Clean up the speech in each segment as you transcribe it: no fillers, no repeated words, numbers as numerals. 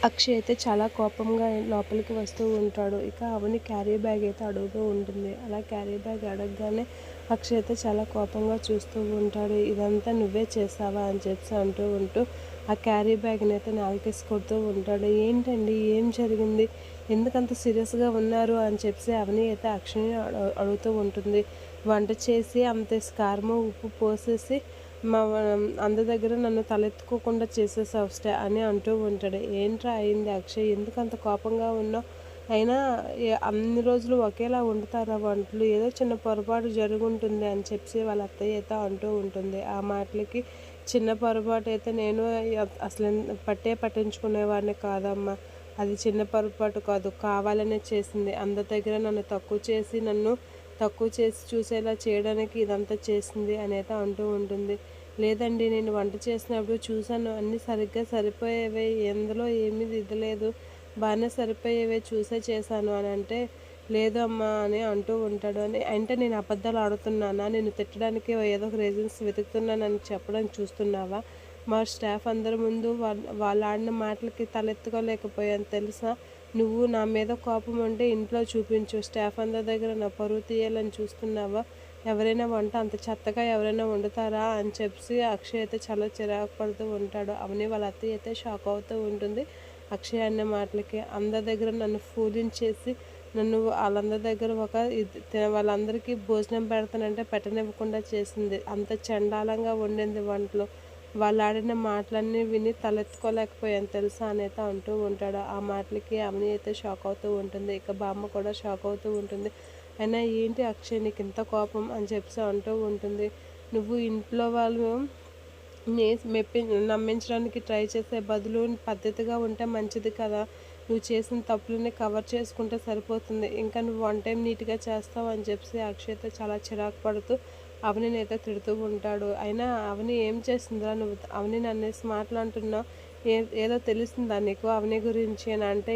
అక్షయ్ అయితే చాలా కోపంగా లోపలికి వస్తూ ఉంటాడు. ఇక అవని క్యారీ బ్యాగ్ అయితే అడుగుతూ ఉంటుంది. అలా క్యారీ బ్యాగ్ అడగగానే అక్షయ్ అయితే చాలా కోపంగా చూస్తూ ఉంటాడు. ఇదంతా నువ్వే చేసావా అని చెప్పి ఉంటూ ఆ క్యారీ బ్యాగ్ని అయితే నేలకేసి కొడుతూ ఉంటాడు. ఏంటండి ఏం జరిగింది, ఎందుకంత సీరియస్గా ఉన్నారు అని చెప్పి అవని అయితే అక్షయ్ని అడుగుతూ ఉంటుంది. వంట చేసి అంత కారము ఉప్పు పోసేసి మా అందరి దగ్గర నన్ను తలెత్తుకోకుండా చేసేసావు అని అంటూ ఉంటాడు. ఏంట్రా అయింది అక్షయ్, ఎందుకంత కోపంగా ఉన్నావు? అయినా అన్ని రోజులు ఒకేలా వండుతారా వంటలు, ఏదో చిన్న పొరపాటు జరుగుంటుంది అని చెప్పి వాళ్ళ అత్తయ్య అయితే అంటూ ఉంటుంది. ఆ మాటలకి చిన్న పొరపాటు అయితే నేను అసలు పట్టించుకునేవాడిని కాదమ్మా, అది చిన్న పొరపాటు కాదు, కావాలనే చేసింది, అందరి దగ్గర నన్ను తక్కువ చేసి చూసేలా చేయడానికి ఇదంతా చేసింది అని అయితే అంటూ ఉంటుంది. లేదండి, నేను వంట చేసినప్పుడు చూశాను, అన్నీ సరిగ్గా సరిపోయేవే, ఎందులో ఏమీ ఇది లేదు, బాగానే సరిపోయేవే, చూసే చేశాను అని అంటే, లేదు అమ్మా అని అంటూ ఉంటాడు. అంటే నేను అబద్ధాలు ఆడుతున్నానా, నేను తిట్టడానికి ఏదో ఒక రీజన్స్ వెతుకుతున్నానని చెప్పడానికి చూస్తున్నావా? మా స్టాఫ్ అందరి ముందు వాళ్ళు ఆడిన మాటలకి తలెత్తుకోలేకపోయాను తెలుసా? నువ్వు నా మీద కోపం ఉంటే ఇంట్లో చూపించు, స్టాఫ్ అందరి దగ్గర నా పరువు తీయాలని చూస్తున్నావా? ఎవరైనా వంట అంత చెత్తగా ఎవరైనా వండుతారా అని చెప్పి అక్షయ్ అయితే చాలా చిరాకు పడుతూ ఉంటాడు. అవని వాళ్ళ అత్తయ్య అయితే షాక్ అవుతూ ఉంటుంది అక్షయ్ అన్న మాటలకి. అందరి దగ్గర నన్ను పూజించేసి నన్ను వాళ్ళందరి దగ్గర వాళ్ళందరికీ భోజనం పెడతానంటే పెట్టనివ్వకుండా చేసింది, అంత చండాలంగా వండింది వంటలు, వాళ్ళు ఆడిన మాటలన్నీ విని తలెత్తుకోలేకపోయాను తెలుసా అని అయితే అంటూ ఉంటాడు. ఆ మాటలకి అవని అయితే షాక్ అవుతూ ఉంటుంది. ఇక బామ్మ కూడా షాక్ అవుతూ ఉంటుంది. అయినా ఏంటి అక్షయ్ నీకు ఇంత కోపం అని చెప్పి అంటూ ఉంటుంది. నువ్వు ఇంట్లో వాళ్ళు నే నమ్మించడానికి ట్రై చేసే బదులు పద్ధతిగా ఉంటే మంచిది కదా, నువ్వు చేసిన తప్పులని కవర్ చేసుకుంటే సరిపోతుంది, ఇంకా నువ్వు వన్ టైం నీట్గా చేస్తావు అని చెప్పి అక్షయ్తో చాలా చిరాకు పడుతూ అవనిని అయితే తిడుతూ ఉంటాడు. అయినా అవని ఏం చేస్తుందిరా, నువ్వు అవనిని అనేసి మాట్లాడుతున్నావు, ఏదో తెలుస్తుందా నీకు అవని గురించి అని అంటే,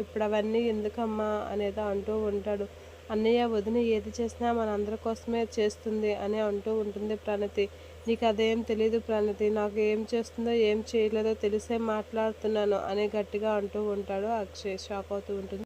ఇప్పుడు అవన్నీ ఎందుకమ్మా అనేది అంటూ ఉంటాడు. అన్నయ్య వదిన ఏది చేసినా మనందరి కోసమే చేస్తుంది అని అంటూ ఉంటుంది ప్రణతి. నీకు అదేం తెలీదు ప్రణతి, నాకు ఏం చేస్తుందో ఏం చేయలేదో తెలిసే మాట్లాడుతున్నాను అని గట్టిగా అంటూ ఉంటాడు అక్షయ్. షాక్ అవుతూ ఉంటుంది.